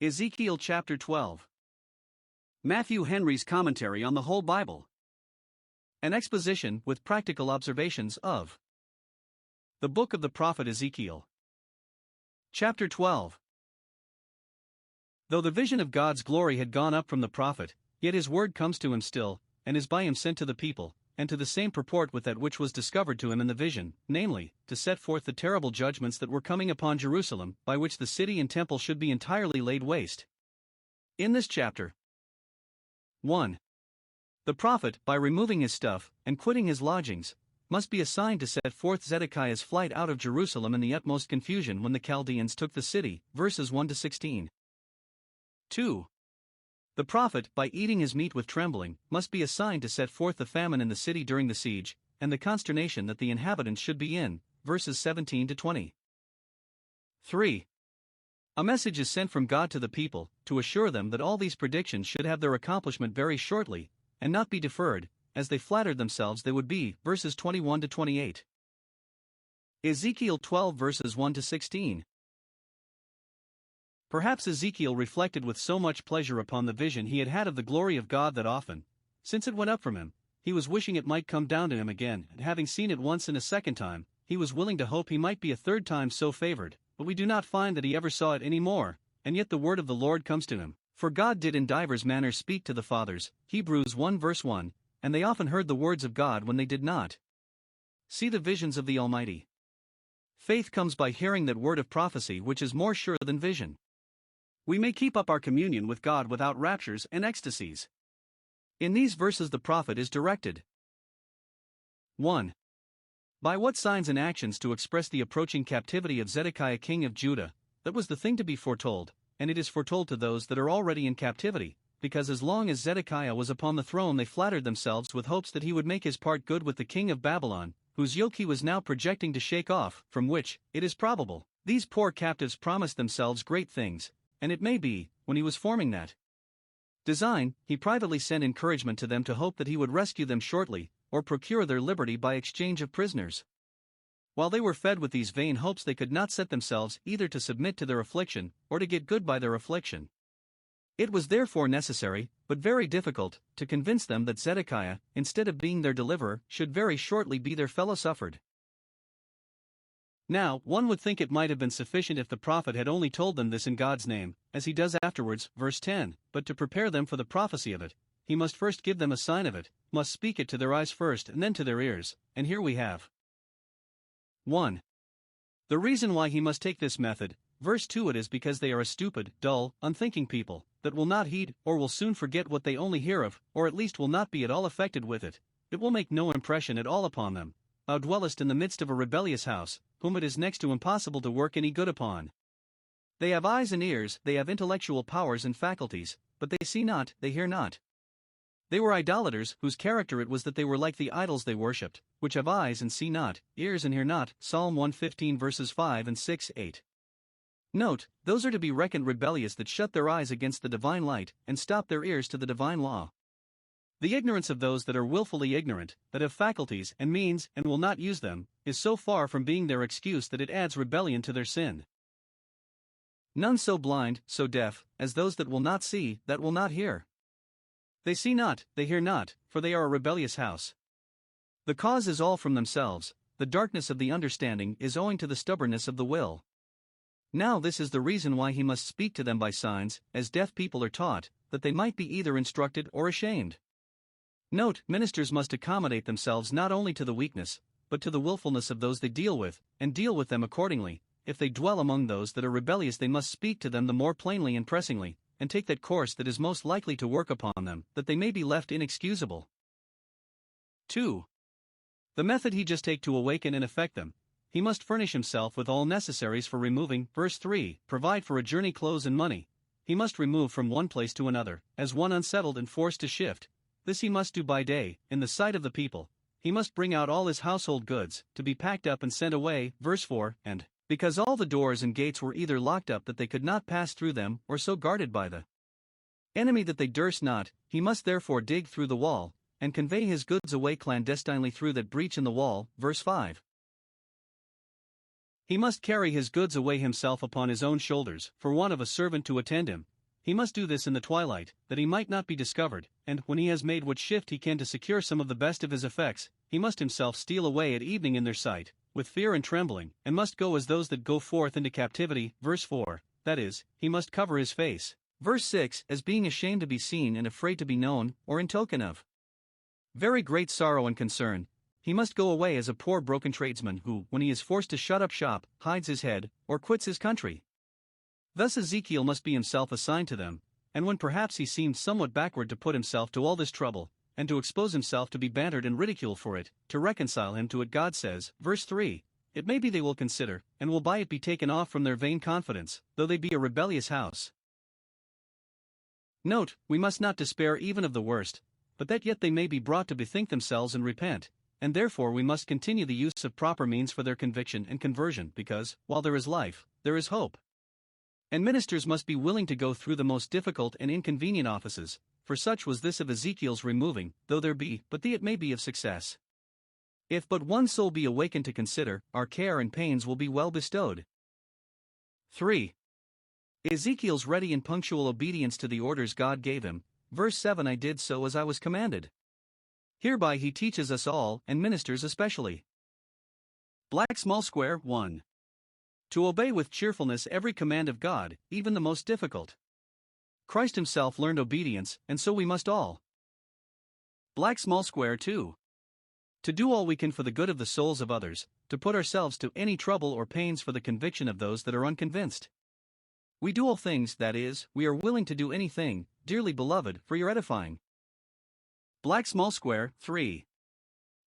Ezekiel chapter 12. Matthew Henry's commentary on the whole Bible. An exposition with practical observations of the book of the prophet Ezekiel. Chapter 12. Though the vision of God's glory had gone up from the prophet, yet his word comes to him still, and is by him sent to the people, and to the same purport with that which was discovered to him in the vision, namely, to set forth the terrible judgments that were coming upon Jerusalem, by which the city and temple should be entirely laid waste. In this chapter, 1. The prophet, by removing his stuff, and quitting his lodgings, must be assigned to set forth Zedekiah's flight out of Jerusalem in the utmost confusion when the Chaldeans took the city, verses 1 to 16. 2. The prophet, by eating his meat with trembling, must be assigned to set forth the famine in the city during the siege, and the consternation that the inhabitants should be in, verses 17 to 20. 3. A message is sent from God to the people, to assure them that all these predictions should have their accomplishment very shortly, and not be deferred, as they flattered themselves they would be, verses 21 to 28. Ezekiel 12 verses 1 to 16. Perhaps Ezekiel reflected with so much pleasure upon the vision he had had of the glory of God that often, since it went up from him, he was wishing it might come down to him again, and having seen it once and a second time, he was willing to hope he might be a third time so favored, but we do not find that he ever saw it any more, and yet the word of the Lord comes to him. For God did in divers manners speak to the fathers, Hebrews 1 verse 1, and they often heard the words of God when they did not see the visions of the Almighty. Faith comes by hearing that word of prophecy which is more sure than vision. We may keep up our communion with God without raptures and ecstasies. In these verses the prophet is directed 1. By what signs and actions to express the approaching captivity of Zedekiah king of Judah, that was the thing to be foretold, and it is foretold to those that are already in captivity, because as long as Zedekiah was upon the throne they flattered themselves with hopes that he would make his part good with the king of Babylon, whose yoke he was now projecting to shake off, from which, it is probable, these poor captives promised themselves great things, and it may be, when he was forming that design, he privately sent encouragement to them to hope that he would rescue them shortly, or procure their liberty by exchange of prisoners. While they were fed with these vain hopes they could not set themselves either to submit to their affliction, or to get good by their affliction. It was therefore necessary, but very difficult, to convince them that Zedekiah, instead of being their deliverer, should very shortly be their fellow suffered. Now, one would think it might have been sufficient if the prophet had only told them this in God's name, as he does afterwards, verse 10, but to prepare them for the prophecy of it, he must first give them a sign of it, must speak it to their eyes first and then to their ears, and here we have 1. The reason why he must take this method, verse 2, it is because they are a stupid, dull, unthinking people, that will not heed, or will soon forget what they only hear of, or at least will not be at all affected with it. It will make no impression at all upon them. Thou dwellest in the midst of a rebellious house, whom it is next to impossible to work any good upon. They have eyes and ears, they have intellectual powers and faculties, but they see not, they hear not. They were idolaters, whose character it was that they were like the idols they worshipped, which have eyes and see not, ears and hear not, Psalm 115 verses 5 and 6, 8. Note, those are to be reckoned rebellious that shut their eyes against the divine light, and stop their ears to the divine law. The ignorance of those that are willfully ignorant, that have faculties and means and will not use them, is so far from being their excuse that it adds rebellion to their sin. None so blind, so deaf, as those that will not see, that will not hear. They see not, they hear not, for they are a rebellious house. The cause is all from themselves, the darkness of the understanding is owing to the stubbornness of the will. Now this is the reason why he must speak to them by signs, as deaf people are taught, that they might be either instructed or ashamed. Note, ministers must accommodate themselves not only to the weakness, but to the willfulness of those they deal with, and deal with them accordingly. If they dwell among those that are rebellious they must speak to them the more plainly and pressingly, and take that course that is most likely to work upon them, that they may be left inexcusable. 2. The method he just take to awaken and affect them. He must furnish himself with all necessaries for removing, verse 3, provide for a journey clothes and money. He must remove from one place to another, as one unsettled and forced to shift. This he must do by day, in the sight of the people. He must bring out all his household goods, to be packed up and sent away, verse 4, and because all the doors and gates were either locked up that they could not pass through them, or so guarded by the enemy that they durst not, he must therefore dig through the wall, and convey his goods away clandestinely through that breach in the wall, verse 5. He must carry his goods away himself upon his own shoulders, for want of a servant to attend him, he must do this in the twilight, that he might not be discovered, and, when he has made what shift he can to secure some of the best of his effects, he must himself steal away at evening in their sight, with fear and trembling, and must go as those that go forth into captivity. Verse 4, that is, he must cover his face. Verse 6, as being ashamed to be seen and afraid to be known, or in token of very great sorrow and concern, he must go away as a poor broken tradesman who, when he is forced to shut up shop, hides his head, or quits his country. Thus Ezekiel must be himself assigned to them, and when perhaps he seemed somewhat backward to put himself to all this trouble, and to expose himself to be bantered and ridiculed for it, to reconcile him to it, God says, verse 3, it may be they will consider, and will by it be taken off from their vain confidence, though they be a rebellious house. Note, we must not despair even of the worst, but that yet they may be brought to bethink themselves and repent, and therefore we must continue the use of proper means for their conviction and conversion, because, while there is life, there is hope. And ministers must be willing to go through the most difficult and inconvenient offices, for such was this of Ezekiel's removing, though there be, but it may be of success. If but one soul be awakened to consider, our care and pains will be well bestowed. 3. Ezekiel's ready and punctual obedience to the orders God gave him. Verse 7, I did so as I was commanded. Hereby he teaches us all, and ministers especially. Black small square 1. To obey with cheerfulness every command of God, even the most difficult. Christ himself learned obedience, and so we must all. Black small square 2. To do all we can for the good of the souls of others, to put ourselves to any trouble or pains for the conviction of those that are unconvinced. We do all things, that is, we are willing to do anything, dearly beloved, for your edifying. Black small square 3.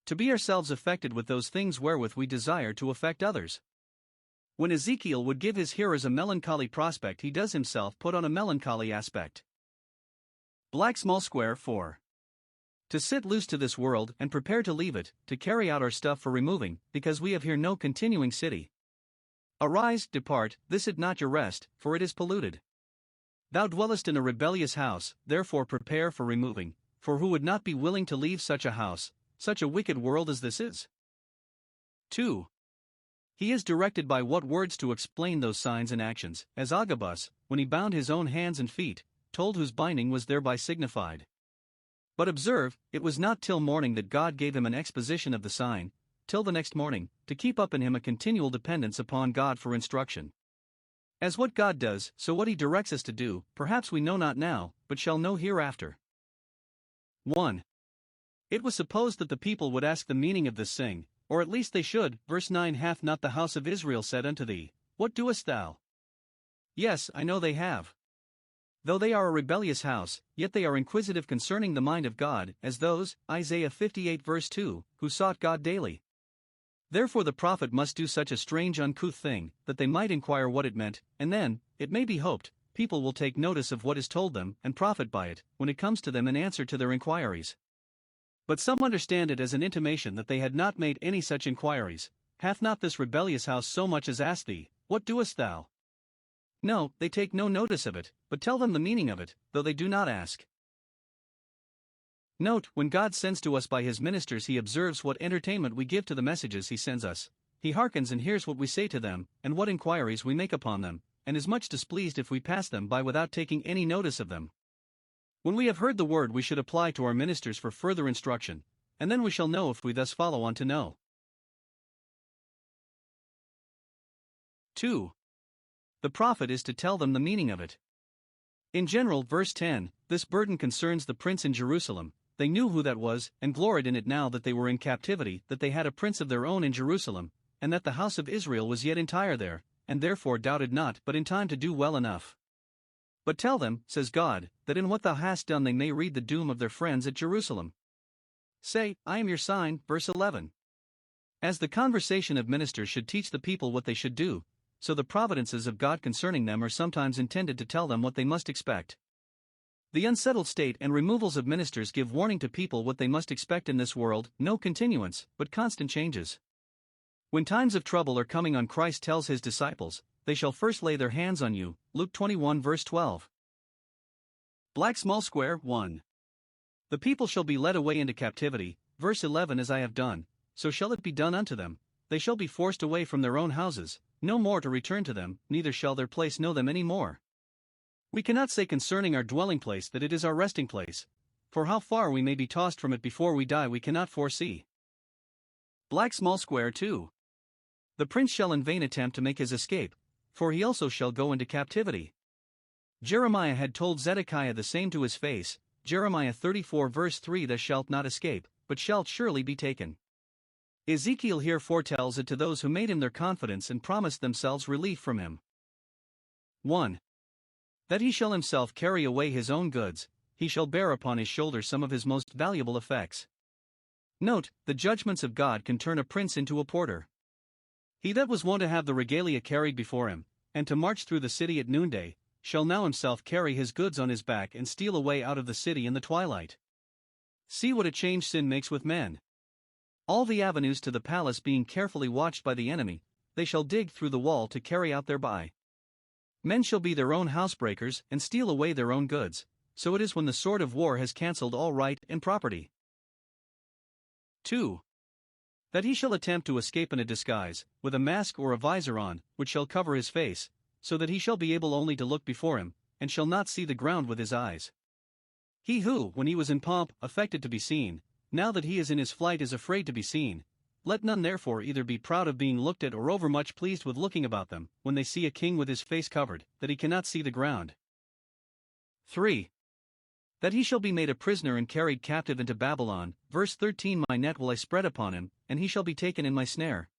To be ourselves affected with those things wherewith we desire to affect others. When Ezekiel would give his hearers a melancholy prospect, he does himself put on a melancholy aspect. Black small square 4. To sit loose to this world and prepare to leave it, to carry out our stuff for removing, because we have here no continuing city. Arise, depart, this is not your rest, for it is polluted. Thou dwellest in a rebellious house, therefore prepare for removing, for who would not be willing to leave such a house, such a wicked world as this is? 2. He is directed by what words to explain those signs and actions, as Agabus, when he bound his own hands and feet, told whose binding was thereby signified. But observe, it was not till morning that God gave him an exposition of the sign, till the next morning, to keep up in him a continual dependence upon God for instruction. As what God does, so what he directs us to do, perhaps we know not now, but shall know hereafter. 1. It was supposed that the people would ask the meaning of this saying, or at least they should. Verse 9, hath not the house of Israel said unto thee, what doest thou? Yes, I know they have. Though they are a rebellious house, yet they are inquisitive concerning the mind of God, as those, Isaiah 58 verse 2, who sought God daily. Therefore the prophet must do such a strange uncouth thing, that they might inquire what it meant, and then, it may be hoped, people will take notice of what is told them, and profit by it, when it comes to them in answer to their inquiries. But some understand it as an intimation that they had not made any such inquiries. Hath not this rebellious house so much as asked thee, what doest thou? No, they take no notice of it, but tell them the meaning of it, though they do not ask. Note, when God sends to us by his ministers, he observes what entertainment we give to the messages he sends us. He hearkens and hears what we say to them, and what inquiries we make upon them, and is much displeased if we pass them by without taking any notice of them. When we have heard the word, we should apply to our ministers for further instruction, and then we shall know if we thus follow on to know. 2. The prophet is to tell them the meaning of it. In general, verse 10, this burden concerns the prince in Jerusalem. They knew who that was, and gloried in it now that they were in captivity, that they had a prince of their own in Jerusalem, and that the house of Israel was yet entire there, and therefore doubted not, but in time to do well enough. But tell them, says God, that in what thou hast done they may read the doom of their friends at Jerusalem. Say, I am your sign, verse 11. As the conversation of ministers should teach the people what they should do, so the providences of God concerning them are sometimes intended to tell them what they must expect. The unsettled state and removals of ministers give warning to people what they must expect in this world, no continuance, but constant changes. When times of trouble are coming on, Christ tells his disciples, they shall first lay their hands on you, Luke 21 verse 12. Black small square 1. The people shall be led away into captivity, verse 11, as I have done, so shall it be done unto them. They shall be forced away from their own houses, no more to return to them, neither shall their place know them any more. We cannot say concerning our dwelling place that it is our resting place, for how far we may be tossed from it before we die we cannot foresee. Black small square 2. The prince shall in vain attempt to make his escape, for he also shall go into captivity. Jeremiah had told Zedekiah the same to his face, Jeremiah 34 verse 3, thou shalt not escape, but shalt surely be taken. Ezekiel here foretells it to those who made him their confidence and promised themselves relief from him. 1. That he shall himself carry away his own goods, he shall bear upon his shoulders some of his most valuable effects. Note, the judgments of God can turn a prince into a porter. He that was wont to have the regalia carried before him, and to march through the city at noonday, shall now himself carry his goods on his back and steal away out of the city in the twilight. See what a change sin makes with men. All the avenues to the palace being carefully watched by the enemy, they shall dig through the wall to carry out their buy. Men shall be their own housebreakers and steal away their own goods, so it is when the sword of war has cancelled all right and property. 2. That he shall attempt to escape in a disguise, with a mask or a visor on, which shall cover his face, so that he shall be able only to look before him, and shall not see the ground with his eyes. He who, when he was in pomp, affected to be seen, now that he is in his flight is afraid to be seen. Let none therefore either be proud of being looked at or overmuch pleased with looking about them, when they see a king with his face covered, that he cannot see the ground. 3. That he shall be made a prisoner and carried captive into Babylon, verse 13, my net will I spread upon him, and he shall be taken in my snare.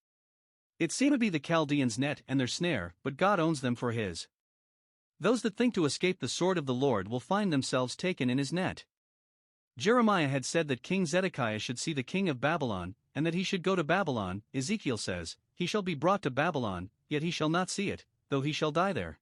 It seemed to be the Chaldeans' net and their snare, but God owns them for his. Those that think to escape the sword of the Lord will find themselves taken in his net. Jeremiah had said that King Zedekiah should see the king of Babylon, and that he should go to Babylon. Ezekiel says, he shall be brought to Babylon, yet he shall not see it, though he shall die there.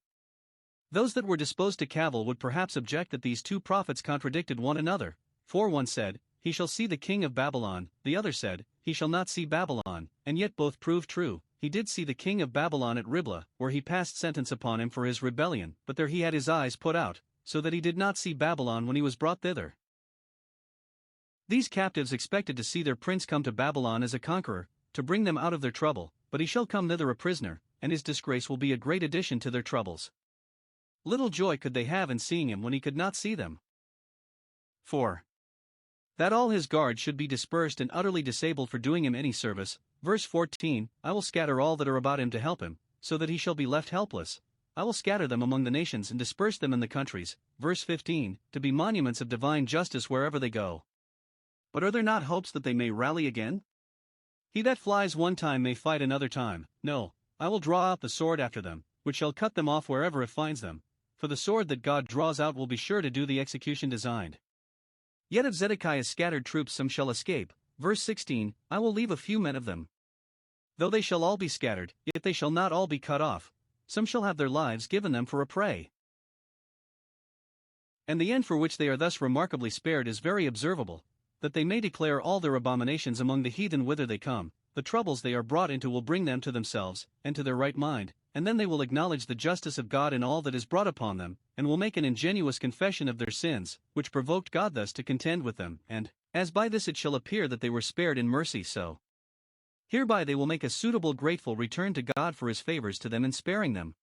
Those that were disposed to cavil would perhaps object that these two prophets contradicted one another, for one said, he shall see the king of Babylon, the other said, he shall not see Babylon, and yet both proved true. He did see the king of Babylon at Riblah, where he passed sentence upon him for his rebellion, but there he had his eyes put out, so that he did not see Babylon when he was brought thither. These captives expected to see their prince come to Babylon as a conqueror, to bring them out of their trouble, but he shall come thither a prisoner, and his disgrace will be a great addition to their troubles. Little joy could they have in seeing him when he could not see them. 4. That all his guards should be dispersed and utterly disabled for doing him any service. Verse 14, I will scatter all that are about him to help him, so that he shall be left helpless. I will scatter them among the nations and disperse them in the countries. Verse 15, to be monuments of divine justice wherever they go. But are there not hopes that they may rally again? He that flies one time may fight another time. No, I will draw out the sword after them, which shall cut them off wherever it finds them. For the sword that God draws out will be sure to do the execution designed. Yet of Zedekiah's scattered troops some shall escape. Verse 16, I will leave a few men of them. Though they shall all be scattered, yet they shall not all be cut off. Some shall have their lives given them for a prey. And the end for which they are thus remarkably spared is very observable, that they may declare all their abominations among the heathen whither they come. The troubles they are brought into will bring them to themselves, and to their right mind, and then they will acknowledge the justice of God in all that is brought upon them, and will make an ingenuous confession of their sins, which provoked God thus to contend with them, and, as by this it shall appear that they were spared in mercy, so hereby they will make a suitable grateful return to God for his favors to them in sparing them.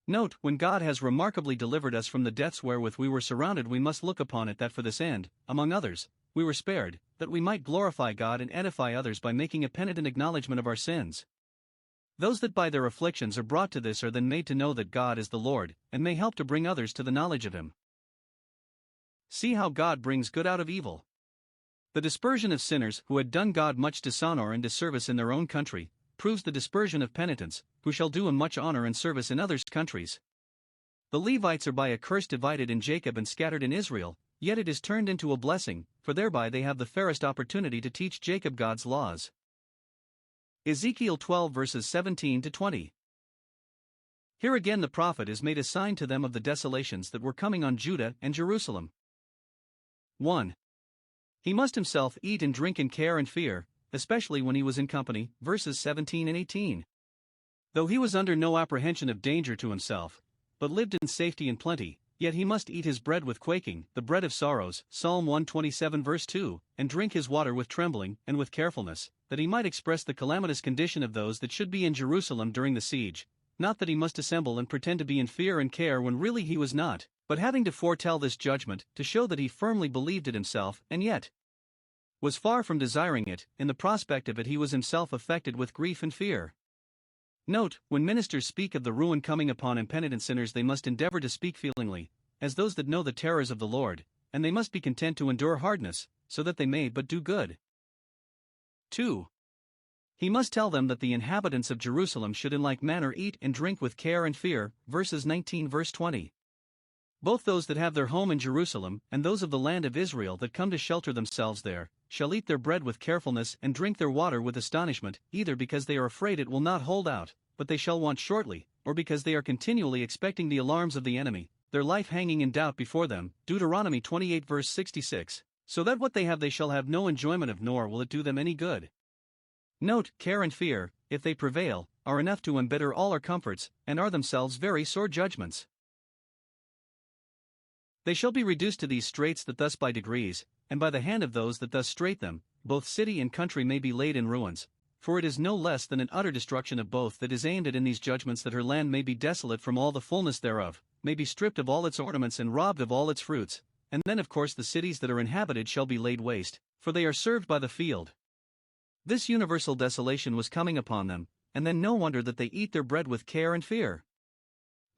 Note, when God has remarkably delivered us from the deaths wherewith we were surrounded, we must look upon it that for this end, among others, we were spared, that we might glorify God and edify others by making a penitent acknowledgement of our sins. Those that by their afflictions are brought to this are then made to know that God is the Lord, and may help to bring others to the knowledge of him. See how God brings good out of evil. The dispersion of sinners who had done God much dishonor and disservice in their own country, proves the dispersion of penitents, who shall do him much honor and service in others' countries. The Levites are by a curse divided in Jacob and scattered in Israel, yet it is turned into a blessing, for thereby they have the fairest opportunity to teach Jacob God's laws. Ezekiel 12 verses 17 to 20. Here again the prophet is made a sign to them of the desolations that were coming on Judah and Jerusalem. 1. He must himself eat and drink in care and fear, especially when he was in company, verses 17 and 18. Though he was under no apprehension of danger to himself, but lived in safety and plenty, yet he must eat his bread with quaking, the bread of sorrows, Psalm 127 verse 2, and drink his water with trembling and with carefulness, that he might express the calamitous condition of those that should be in Jerusalem during the siege. not that he must assemble and pretend to be in fear and care when really he was not, but having to foretell this judgment, to show that he firmly believed it himself, and yet was far from desiring it. In the prospect of it he was himself affected with grief and fear. Note, when ministers speak of the ruin coming upon impenitent sinners, they must endeavor to speak feelingly, as those that know the terrors of the Lord, and they must be content to endure hardness, so that they may but do good. 2. He must tell them that the inhabitants of Jerusalem should in like manner eat and drink with care and fear, verses 19 verse 20. Both those that have their home in Jerusalem, and those of the land of Israel that come to shelter themselves there, shall eat their bread with carefulness and drink their water with astonishment, either because they are afraid it will not hold out, but they shall want shortly, or because they are continually expecting the alarms of the enemy, their life hanging in doubt before them, Deuteronomy 28 verse 66, so that what they have they shall have no enjoyment of, nor will it do them any good. Note, care and fear, if they prevail, are enough to embitter all our comforts, and are themselves very sore judgments. They shall be reduced to these straits that thus by degrees, and by the hand of those that thus strait them, both city and country may be laid in ruins, for it is no less than an utter destruction of both that is aimed at in these judgments, that her land may be desolate from all the fullness thereof, may be stripped of all its ornaments and robbed of all its fruits, and then of course the cities that are inhabited shall be laid waste, for they are served by the field. This universal desolation was coming upon them, and then no wonder that they eat their bread with care and fear.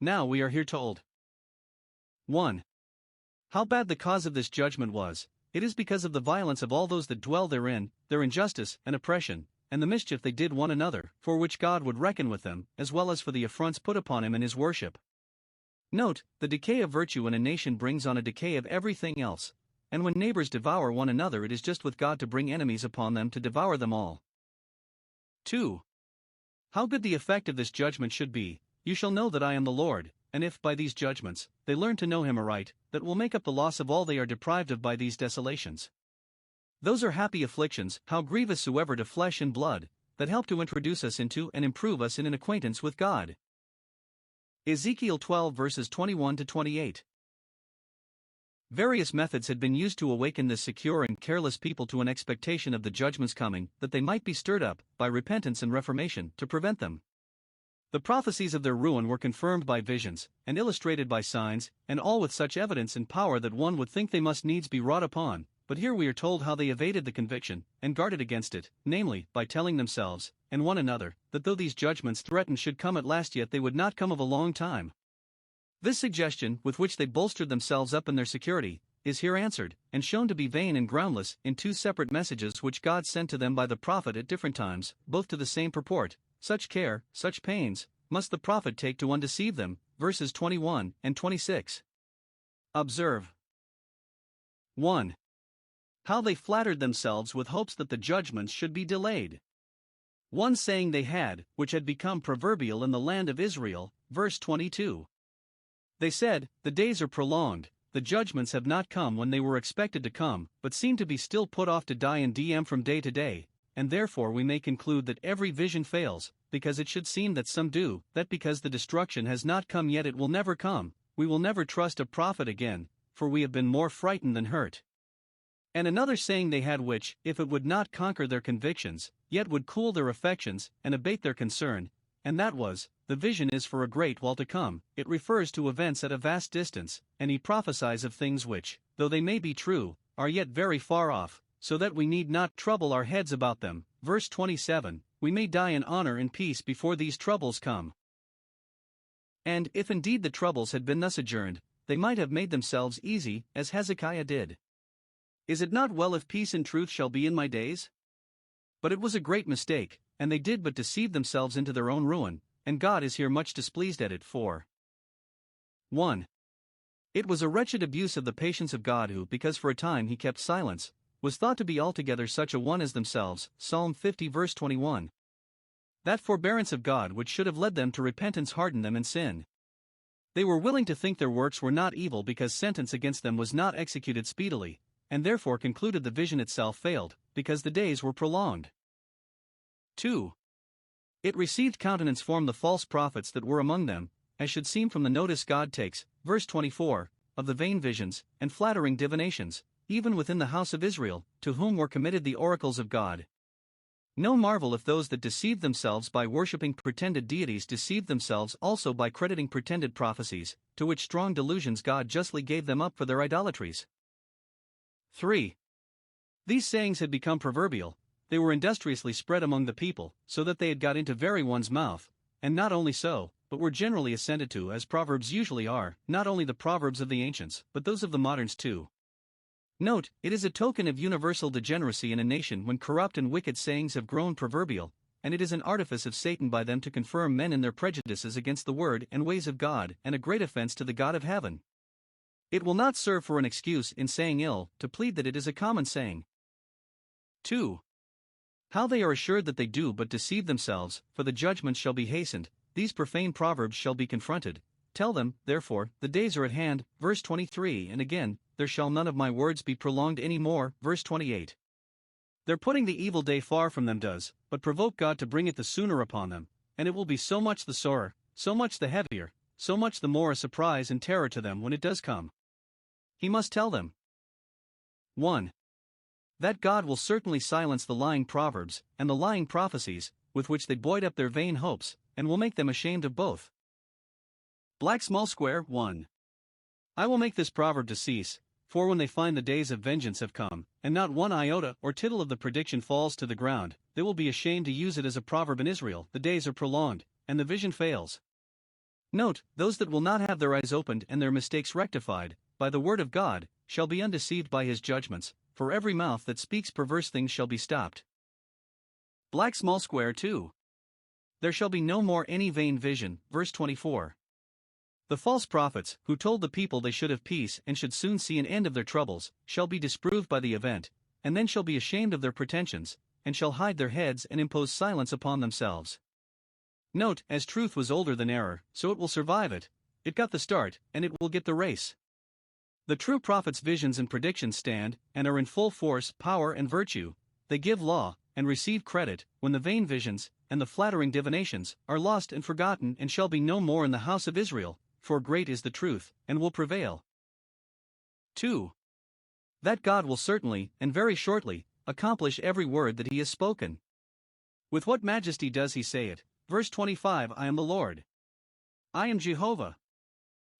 Now we are here told 1. How bad the cause of this judgment was. It is because of the violence of all those that dwell therein, their injustice and oppression, and the mischief they did one another, for which God would reckon with them, as well as for the affronts put upon him in his worship. Note, the decay of virtue in a nation brings on a decay of everything else, and when neighbors devour one another, it is just with God to bring enemies upon them to devour them all. 2. How good the effect of this judgment should be. You shall know that I am the Lord, and if, by these judgments, they learn to know him aright, that will make up the loss of all they are deprived of by these desolations. Those are happy afflictions, how grievous soever to flesh and blood, that help to introduce us into and improve us in an acquaintance with God. Ezekiel 12 verses 21 to 28. Various methods had been used to awaken this secure and careless people to an expectation of the judgments coming, that they might be stirred up, by repentance and reformation, to prevent them. The prophecies of their ruin were confirmed by visions, and illustrated by signs, and all with such evidence and power that one would think they must needs be wrought upon, but here we are told how they evaded the conviction, and guarded against it, namely, by telling themselves, and one another, that though these judgments threatened should come at last, yet they would not come of a long time. This suggestion, with which they bolstered themselves up in their security, is here answered, and shown to be vain and groundless, in two separate messages which God sent to them by the prophet at different times, both to the same purport. Such care, such pains, must the prophet take to undeceive them, verses 21 and 26. Observe. 1. How they flattered themselves with hopes that the judgments should be delayed. One saying they had, which had become proverbial in the land of Israel, verse 22. They said, the days are prolonged, the judgments have not come when they were expected to come, but seem to be still put off to die in DM from day to day, and therefore we may conclude that every vision fails, because it should seem that some do, that because the destruction has not come yet it will never come, we will never trust a prophet again, for we have been more frightened than hurt. And another saying they had, which, if it would not conquer their convictions, yet would cool their affections, and abate their concern, and that was, the vision is for a great while to come. It refers to events at a vast distance, and he prophesies of things which, though they may be true, are yet very far off, so that we need not trouble our heads about them. Verse 27, we may die in honor and peace before these troubles come. And, if indeed the troubles had been thus adjourned, they might have made themselves easy, as Hezekiah did. Is it not well if peace and truth shall be in my days? But it was a great mistake, and they did but deceive themselves into their own ruin, and God is here much displeased at it. 1. It was a wretched abuse of the patience of God who, because for a time he kept silence, was thought to be altogether such a one as themselves, Psalm 50 verse 21. That forbearance of God which should have led them to repentance hardened them in sin. They were willing to think their works were not evil because sentence against them was not executed speedily, and therefore concluded the vision itself failed, because the days were prolonged. 2. It received countenance from the false prophets that were among them, as should seem from the notice God takes, verse 24, of the vain visions, and flattering divinations, even within the house of Israel, to whom were committed the oracles of God. No marvel if those that deceived themselves by worshipping pretended deities deceived themselves also by crediting pretended prophecies, to which strong delusions God justly gave them up for their idolatries. 3. These sayings had become proverbial, they were industriously spread among the people, so that they had got into very one's mouth, and not only so, but were generally assented to as proverbs usually are, not only the proverbs of the ancients, but those of the moderns too. Note, it is a token of universal degeneracy in a nation when corrupt and wicked sayings have grown proverbial, and it is an artifice of Satan by them to confirm men in their prejudices against the word and ways of God, and a great offense to the God of heaven. It will not serve for an excuse in saying ill, to plead that it is a common saying. 2. How they are assured that they do but deceive themselves, for the judgment shall be hastened, these profane proverbs shall be confronted. Tell them, therefore, the days are at hand, verse 23, and again, there shall none of my words be prolonged any more, verse 28. Their putting the evil day far from them does, but provoke God to bring it the sooner upon them, and it will be so much the sorer, so much the heavier, so much the more a surprise and terror to them when it does come. He must tell them 1. That God will certainly silence the lying proverbs, and the lying prophecies, with which they buoyed up their vain hopes, and will make them ashamed of both. Black small square 1. I will make this proverb to cease, for when they find the days of vengeance have come, and not one iota or tittle of the prediction falls to the ground, they will be ashamed to use it as a proverb in Israel. The days are prolonged, and the vision fails. Note, those that will not have their eyes opened and their mistakes rectified, by the word of God, shall be undeceived by his judgments, for every mouth that speaks perverse things shall be stopped. Black small square 2. There shall be no more any vain vision, verse 24. The false prophets, who told the people they should have peace and should soon see an end of their troubles, shall be disproved by the event, and then shall be ashamed of their pretensions, and shall hide their heads and impose silence upon themselves. Note, as truth was older than error, so it will survive it. It got the start, and it will get the race. The true prophets' visions and predictions stand, and are in full force, power, and virtue. They give law, and receive credit, when the vain visions, and the flattering divinations, are lost and forgotten and shall be no more in the house of Israel, for great is the truth, and will prevail. 2. That God will certainly, and very shortly, accomplish every word that he has spoken. With what majesty does he say it? Verse 25, I am the Lord. I am Jehovah.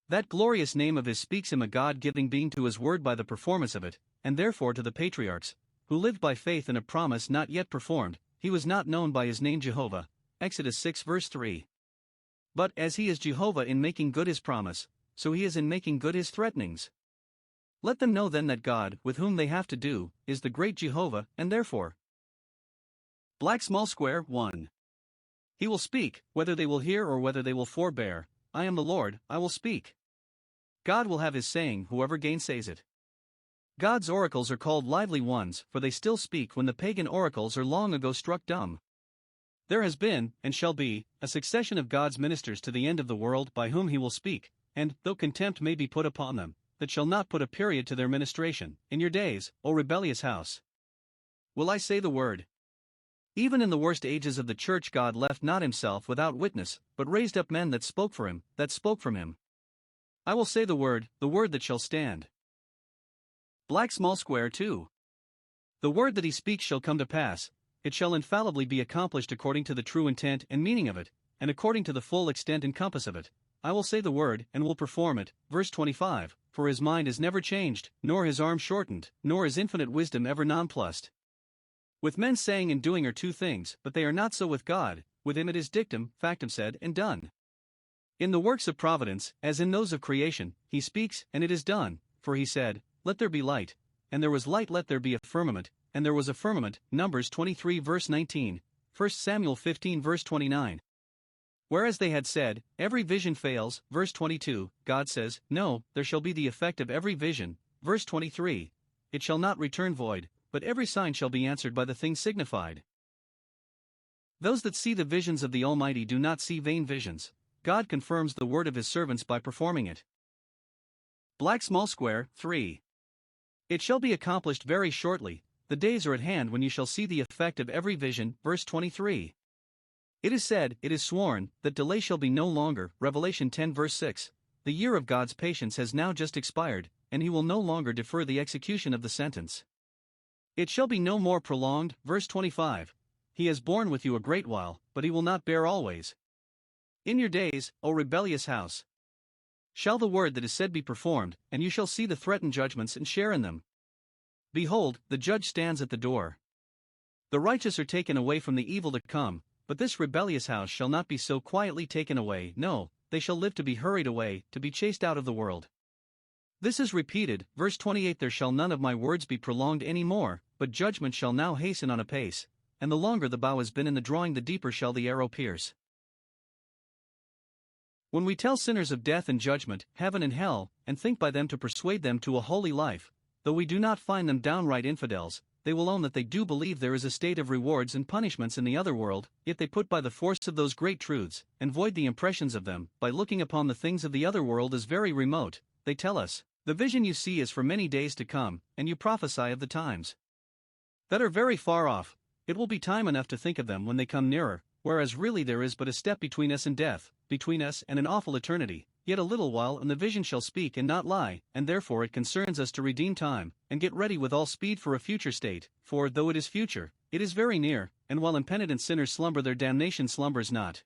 That glorious name of his speaks him a God-giving being to his word by the performance of it, and therefore to the patriarchs, who lived by faith in a promise not yet performed, he was not known by his name Jehovah. Exodus 6 verse 3. But as he is Jehovah in making good his promise, so he is in making good his threatenings. Let them know then that God, with whom they have to do, is the great Jehovah, and therefore. Black small square 1. He will speak, whether they will hear or whether they will forbear. I am the Lord, I will speak. God will have his saying, whoever gainsays it. God's oracles are called lively ones, for they still speak when the pagan oracles are long ago struck dumb. There has been, and shall be, a succession of God's ministers to the end of the world by whom he will speak, and, though contempt may be put upon them, that shall not put a period to their ministration. In your days, O rebellious house, will I say the word. Even in the worst ages of the church God left not himself without witness, but raised up men that spoke for him, that spoke from him. I will say the word that shall stand. Black small square 2. The word that he speaks shall come to pass. It shall infallibly be accomplished according to the true intent and meaning of it, and according to the full extent and compass of it. I will say the word, and will perform it. Verse 25, for his mind is never changed, nor his arm shortened, nor his infinite wisdom ever nonplussed. With men saying and doing are two things, but they are not so with God. With him it is dictum, factum said, and done. In the works of providence, as in those of creation, he speaks, and it is done, for he said, let there be light, and there was light, let there be a firmament, and there was a firmament. Numbers 23 verse 19, 1 Samuel 15 verse 29. Whereas they had said, every vision fails, verse 22, God says, no, there shall be the effect of every vision, verse 23, it shall not return void, but every sign shall be answered by the thing signified. Those that see the visions of the Almighty do not see vain visions. God confirms the word of his servants by performing it. Black small square 3. It shall be accomplished very shortly. The days are at hand when you shall see the effect of every vision, verse 23. It is said, it is sworn, that delay shall be no longer, Revelation 10 verse 6. The year of God's patience has now just expired, and he will no longer defer the execution of the sentence. It shall be no more prolonged, verse 25. he has borne with you a great while, but he will not bear always. In your days, O rebellious house, shall the word that is said be performed, and you shall see the threatened judgments and share in them. Behold, the judge stands at the door. The righteous are taken away from the evil to come, but this rebellious house shall not be so quietly taken away, no, they shall live to be hurried away, to be chased out of the world. This is repeated, verse 28. There shall none of my words be prolonged any more, but judgment shall now hasten on apace, and the longer the bow has been in the drawing, the deeper shall the arrow pierce. When we tell sinners of death and judgment, heaven and hell, and think by them to persuade them to a holy life, though we do not find them downright infidels, they will own that they do believe there is a state of rewards and punishments in the other world, yet they put by the force of those great truths, and void the impressions of them, by looking upon the things of the other world as very remote. They tell us, the vision you see is for many days to come, and you prophesy of the times that are very far off. It will be time enough to think of them when they come nearer, whereas really there is but a step between us and death, between us and an awful eternity. Yet a little while and the vision shall speak and not lie, and therefore it concerns us to redeem time, and get ready with all speed for a future state, for, though it is future, it is very near, and while impenitent sinners slumber their damnation slumbers not.